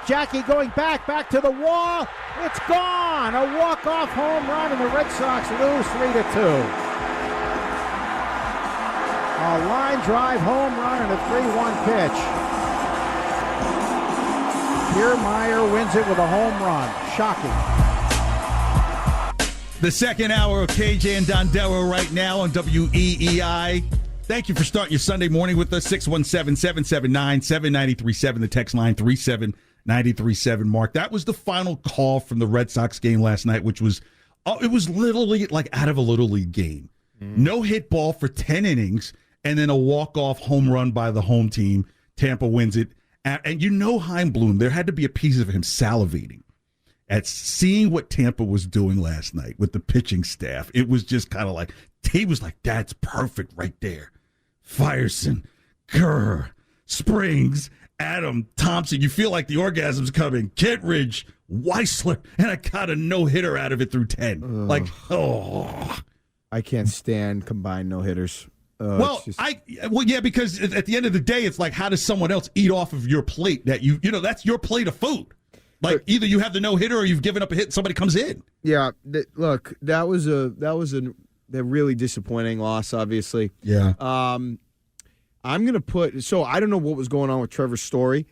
Jackie going back to the wall. It's gone. A walk-off home run, and the Red Sox lose 3-2. A line drive home run and a 3-1 pitch. Kiermaier wins it with a home run. Shocking. The second hour of KJ and Dondero right now on WEEI. Thank you for starting your Sunday morning with us. 617-779-7937. The text line 37937. Mark, that was the final call from the Red Sox game last night, which was, it was literally like out of a Little League game. No hit ball for 10 innings, and then a walk-off home run by the home team. Tampa wins it. And you know Chaim Bloom, there had to be a piece of him salivating at seeing what Tampa was doing last night with the pitching staff. It was just kind of like, he was like, that's perfect right there. Fierson, Kerr, Springs, Adam, Thompson. You feel like the orgasm's coming. Kittredge, Weissler, and I got a no-hitter out of it through 10. Like, oh. I can't stand combined no-hitters. Yeah, because at the end of the day, it's like, how does someone else eat off of your plate that that's your plate of food? Like, either you have the no-hitter or you've given up a hit and somebody comes in. Yeah, look, that was a really disappointing loss, obviously. Yeah. I'm going to so I don't know what was going on with Trevor's Story.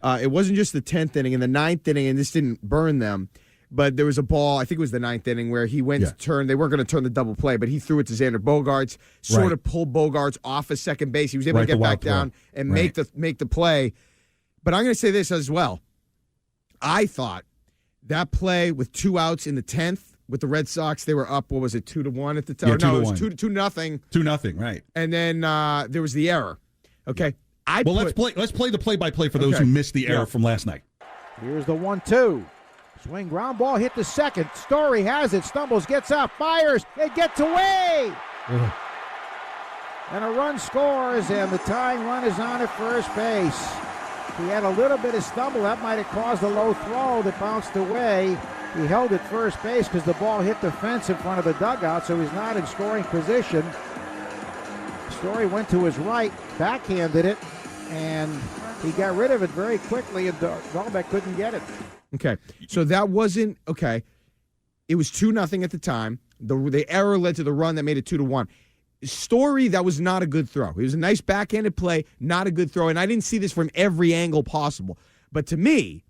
It wasn't just the 10th inning and the 9th inning, and this didn't burn them. But there was a ball, I think it was the 9th inning, where he went to turn. They weren't going to turn the double play, but he threw it to Xander Bogaerts, sort of pulled Bogaerts off of second base. He was able to get back down and make the play. But I'm going to say this as well. I thought that play with 2 outs in the 10th with the Red Sox, they were up, what was it, 2-1 at the time? Yeah, no, it was 2-0. 2-0, right. And then there was the error. Okay. Let's play the play-by-play for those who missed the error from last night. Here's the 1-2. Swing, ground ball, hit the second. Story has it, stumbles, gets up, fires, it gets away! And a run scores, and the tying run is on at first base. He had a little bit of stumble. That might have caused a low throw that bounced away. He held at first base because the ball hit the fence in front of the dugout, so he's not in scoring position. Story went to his right, backhanded it, and he got rid of it very quickly, and Dahlbeck couldn't get it. Okay, so that wasn't okay. It was 2-0 at the time. The error led to the run that made it 2-1. Story, that was not a good throw. It was a nice backhanded play, not a good throw, and I didn't see this from every angle possible. But to me,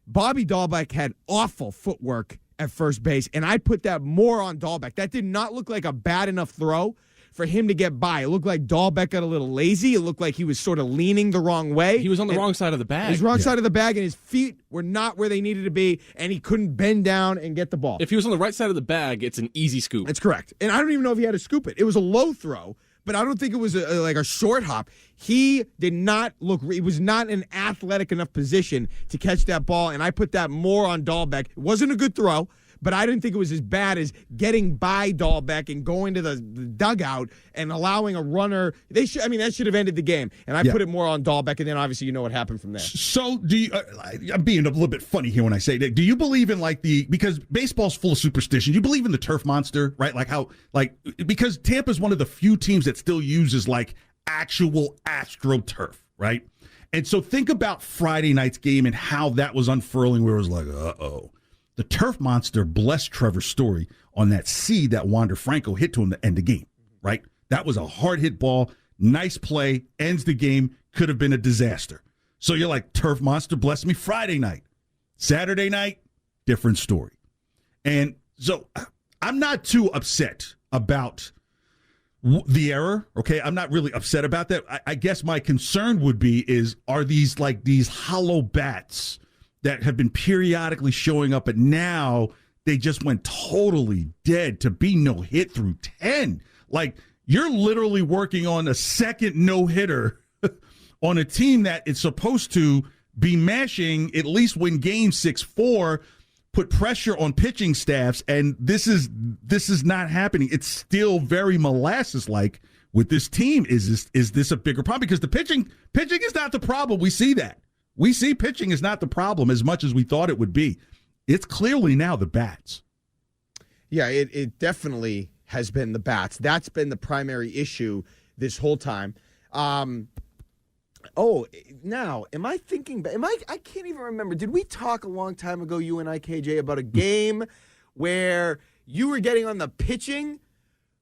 Bobby Dahlbeck had awful footwork at first base, and I put that more on Dahlbeck. That did not look like a bad enough throw for him to get by. It looked like Dahlbeck got a little lazy. It looked like he was sort of leaning the wrong way. He was on the wrong side of the bag. His wrong side of the bag, and his feet were not where they needed to be, and he couldn't bend down and get the ball. If he was on the right side of the bag, it's an easy scoop. That's correct. And I don't even know if he had to scoop it. It was a low throw, but I don't think it was like a short hop. He did not look, he was not in an athletic enough position to catch that ball, and I put that more on Dahlbeck. It wasn't a good throw, but I didn't think it was as bad as getting by Dahlbeck and going to the dugout and allowing a runner. That should have ended the game. And I put it more on Dahlbeck, and then obviously you know what happened from there. So do you? I'm being a little bit funny here when I say that. Do you believe in because baseball's full of superstition? You believe in the turf monster, right? Because Tampa's one of the few teams that still uses actual AstroTurf, right? And so think about Friday night's game and how that was unfurling, where it was like, uh-oh. The turf monster blessed Trevor's Story on that seed that Wander Franco hit to him to end the game, right? That was a hard hit ball, nice play, ends the game, could have been a disaster. So you're like, turf monster bless me Friday night. Saturday night, different story. And so I'm not too upset about the error, okay? I'm not really upset about that. I guess my concern would be are these these hollow bats that have been periodically showing up, and now they just went totally dead to be no hit through 10. You're literally working on a second no-hitter on a team that is supposed to be mashing, at least win game 6-4, put pressure on pitching staffs, and this is not happening. It's still very molasses-like with this team. Is this a bigger problem? Because the pitching is not the problem. We see that. We see pitching is not the problem as much as we thought it would be. It's clearly now the bats. Yeah, it definitely has been the bats. That's been the primary issue this whole time. Oh, now, am I thinking? I can't even remember. Did we talk a long time ago, you and I, KJ, about a game where you were getting on the pitching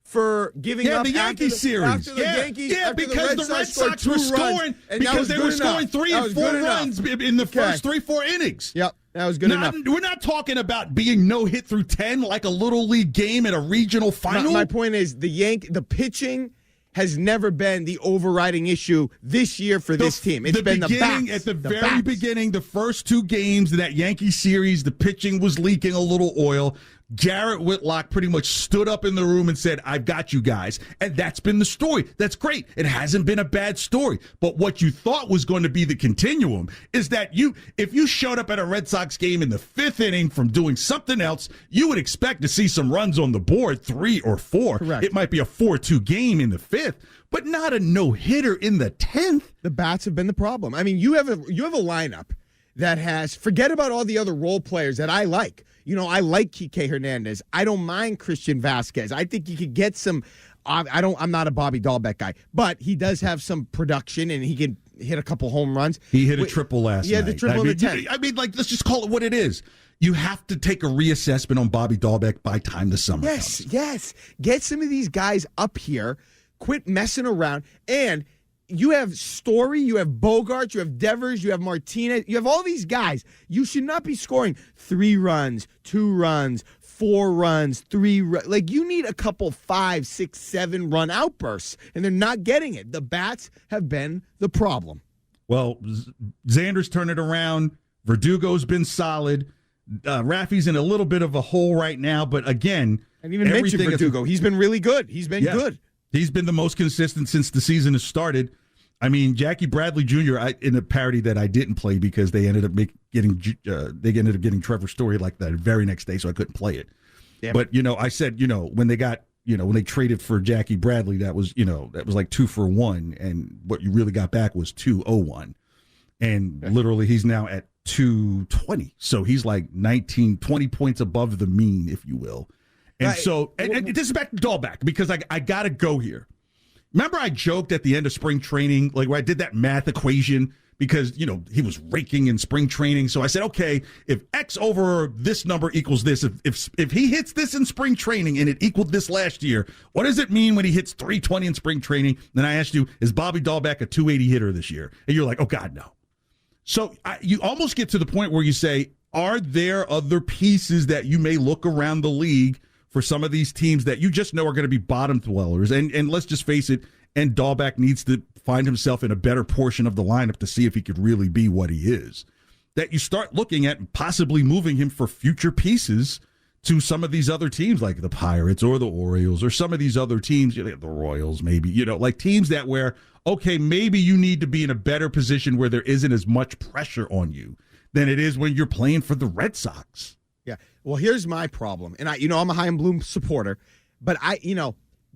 for giving up the Yankees series. After the Yankees, after because the Red Sox were scoring because they were scoring 3 and 4 runs in the first 3-4 innings. Yep, that was good enough. We're not talking about being no hit through 10 like a little league game at a regional final. My point is the pitching has never been the overriding issue this year for this team. It's been the bats. At the very beginning, the first 2 games of that Yankee series, the pitching was leaking a little oil. Garrett Whitlock pretty much stood up in the room and said, I've got you guys. And that's been the story. That's great. It hasn't been a bad story. But what you thought was going to be the continuum is that if you showed up at a Red Sox game in the 5th inning from doing something else, you would expect to see some runs on the board, 3 or 4. Correct. It might be a 4-2 game in the 5th, but not a no-hitter in the 10th. The bats have been the problem. I mean, you have a lineup that has, forget about all the other role players that I like. I like Kike Hernandez. I don't mind Christian Vasquez. I think you could get some. I'm not a Bobby Dahlbeck guy, but he does have some production and he can hit a couple home runs. He hit a triple last night. Yeah, the triple in the 10th. I mean, let's just call it what it is. You have to take a reassessment on Bobby Dahlbeck by time the summer comes. Yes. Get some of these guys up here. Quit messing around. And you have Story, you have Bogart, you have Devers, you have Martinez, you have all these guys. You should not be scoring 3 runs, 2 runs, 4 runs, 3 runs. Like, you need a couple 5, 6, 7 run outbursts, and they're not getting it. The bats have been the problem. Well, Xander's turned it around. Verdugo's been solid. Raffy's in a little bit of a hole right now, but again, and even mentioned Verdugo. He's been really good. He's been good. He's been the most consistent since the season has started. I mean, Jackie Bradley Jr. In a parody that I didn't play because they ended up getting Trevor Story like that very next day, so I couldn't play it. Damn. But I said, when they traded for Jackie Bradley, that was like 2 for 1, and what you really got back was 201, and literally he's now at 220, so he's like 19, 20 points above the mean, if you will. And so, and this is back to Dahlbeck, because I got to go here. Remember I joked at the end of spring training, like where I did that math equation, because, he was raking in spring training. So I said, okay, if X over this number equals this, if he hits this in spring training and it equaled this last year, what does it mean when he hits 320 in spring training? Then I asked you, is Bobby Dahlbeck a 280 hitter this year? And you're like, oh, God, no. So you almost get to the point where you say, are there other pieces that you may look around the league for some of these teams that you just know are going to be bottom dwellers? And let's just face it, and Dahlbeck needs to find himself in a better portion of the lineup to see if he could really be what he is. That you start looking at possibly moving him for future pieces to some of these other teams like the Pirates or the Orioles or some of these other teams, the Royals maybe, like teams that where, okay, maybe you need to be in a better position where there isn't as much pressure on you than it is when you're playing for the Red Sox. Yeah. Well, here's my problem. And I'm a Chaim Bloom supporter, but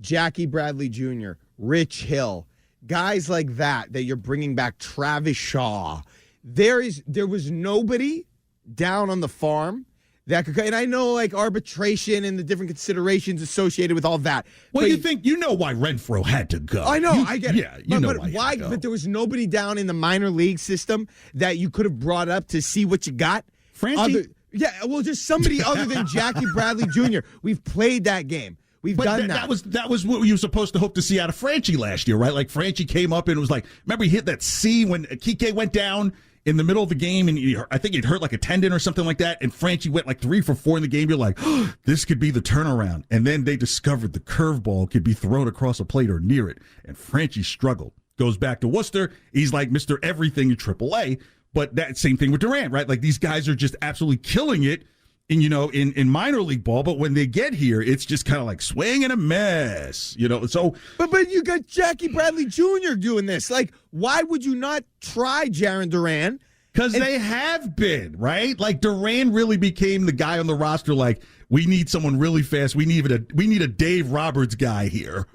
Jackie Bradley Jr., Rich Hill, guys like that you're bringing back, Travis Shaw. There was nobody down on the farm that could, and I know like arbitration and the different considerations associated with all that. Well, you know why Renfroe had to go. I know, I get it. Yeah, but why? But there was nobody down in the minor league system that you could have brought up to see what you got. Franchi? Just somebody other than Jackie Bradley Jr. We've played that game. We've done that. That was what you were supposed to hope to see out of Franchi last year, right? Like Franchi came up and it was like, remember he hit that C when Kike went down in the middle of the game, and I think he'd hurt like a tendon or something like that, and Franchi went like 3 for 4 in the game. You're like, oh, this could be the turnaround. And then they discovered the curveball could be thrown across a plate or near it, and Franchi struggled. Goes back to Worcester. He's like Mr. Everything in AAA. But that same thing with Durant, right? Like these guys are just absolutely killing it in minor league ball, but when they get here, it's just kind of like swinging a mess, So, but you got Jackie Bradley Jr. doing this. Like, why would you not try Jarren Duran? Because they have been, right? Like Duran really became the guy on the roster. Like, we need someone really fast. We need a Dave Roberts guy here.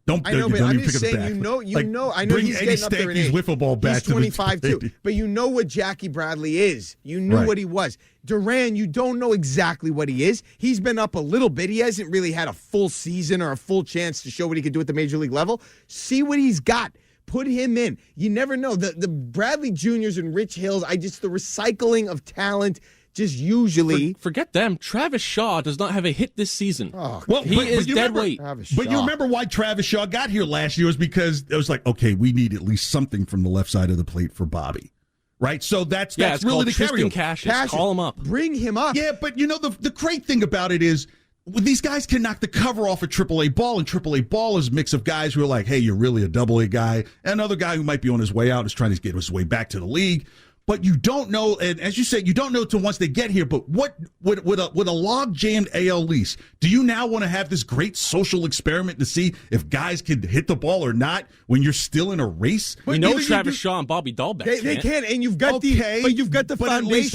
I know, but I'm just saying, I know he's getting up there in age. Wiffle ball back. He's 25 too. But you know what Jackie Bradley is. You knew what he was. Duran, you don't know exactly what he is. He's been up a little bit. He hasn't really had a full season or a full chance to show what he could do at the major league level. See what he's got. Put him in. You never know. The Bradley Juniors and Rich Hills, the recycling of talent just usually. Forget them. Travis Shaw does not have a hit this season. Oh, Well, he is dead weight. But you remember why Travis Shaw got here last year was because it was like, okay, we need at least something from the left side of the plate for Bobby. Right? So that's it's really the Tristan carry. Cassius. Call him up. Bring him up. Yeah, but the great thing about it is these guys can knock the cover off a AAA ball, and AAA ball is a mix of guys who are like, hey, you're really a AA guy, and another guy who might be on his way out is trying to get his way back to the league. But you don't know, and as you said, you don't know until once they get here. But what with a log-jammed AL lease, do you now want to have this great social experiment to see if guys can hit the ball or not when you're still in a race? We know Travis Shaw and Bobby Dahlbeck. They can, and you've got the but foundational. At least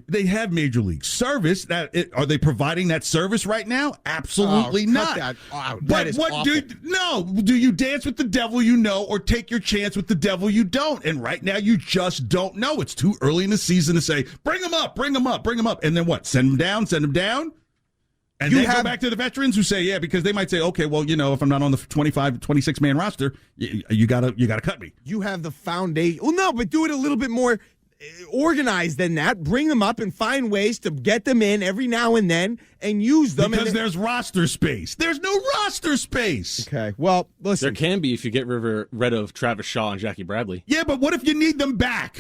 they have major league service. Are they providing that service right now? Absolutely not. Cut that out. But That is awful. do you dance with the devil you know, or take your chance with the devil you don't? And right now you just don't know. It's too early in the season to say, bring them up. And then what? Send them down? And then go back to the veterans who say, yeah, because they might say, okay, well, if I'm not on the 26-man roster, you gotta cut me. You have the foundation. Well, no, but do it a little bit more organized than that. Bring them up and find ways to get them in every now and then and use them. Because there's roster space. There's no roster space. Okay, well, listen. There can be if you get rid of Travis Shaw and Jackie Bradley. Yeah, but what if you need them back?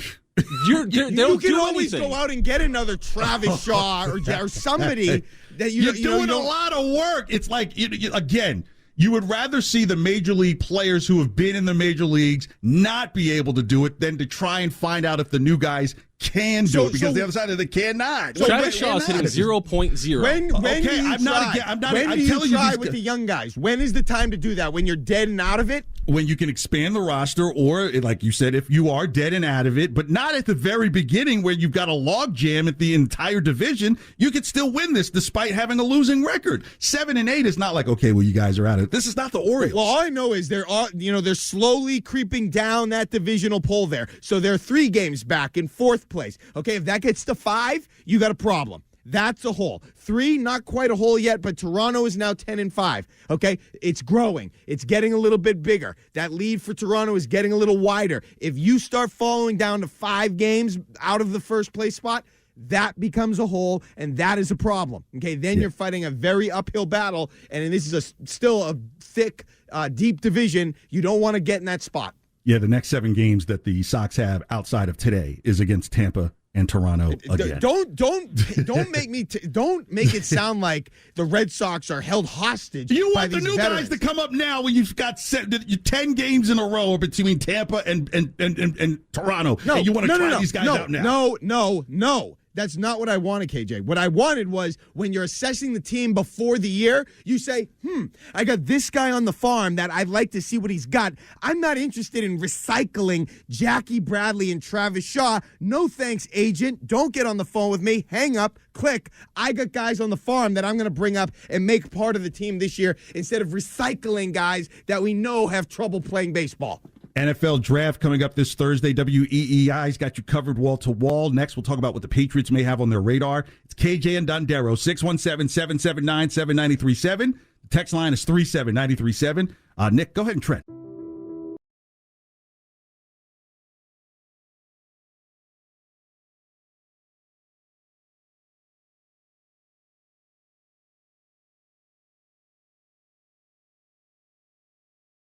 You can always go out and get another Travis Shaw or somebody that you're doing a lot of work. It's like, again, you would rather see the major league players who have been in the major leagues not be able to do it than to try and find out if the new guys can do it, because the other side of it cannot. Travis Shaw is hitting 0.0. When do you try with the young guys? When is the time to do that? When you're dead and out of it? When you can expand the roster, or like you said, if you are dead and out of it, but not at the very beginning where you've got a log jam at the entire division. You could still win this despite having a losing record. 7-8 is not like, okay, well, you guys are out of it. This is not the Orioles. Well, all I know is they're slowly creeping down that divisional poll there. So they're 3 games back in 4th place. Okay, if that gets to 5, you got a problem. That's a hole. 3, not quite a hole yet, but Toronto is now 10-5. Okay, it's growing. It's getting a little bit bigger. That lead for Toronto is getting a little wider. If you start falling down to 5 games out of the first place spot, that becomes a hole, and that is a problem. Okay, then you're fighting a very uphill battle, and this is still a thick, deep division. You don't want to get in that spot. Yeah, the next 7 games that the Sox have outside of today is against Tampa and Toronto again. Don't make it sound like the Red Sox are held hostage. You by want the these new veterans. guys to come up now when you've got 10 games in a row between Tampa and Toronto. No, and you want to try these guys out now. No. That's not what I wanted, KJ. What I wanted was when you're assessing the team before the year, you say, I got this guy on the farm that I'd like to see what he's got. I'm not interested in recycling Jackie Bradley and Travis Shaw. No thanks, agent. Don't get on the phone with me. Hang up. Click. I got guys on the farm that I'm going to bring up and make part of the team this year instead of recycling guys that we know have trouble playing baseball. NFL draft coming up this Thursday. WEEI's got you covered wall to wall. Next, we'll talk about what the Patriots may have on their radar. It's KJ and Dondero, 617-779-7937. The text line is 37937. Nick, go ahead and Trent.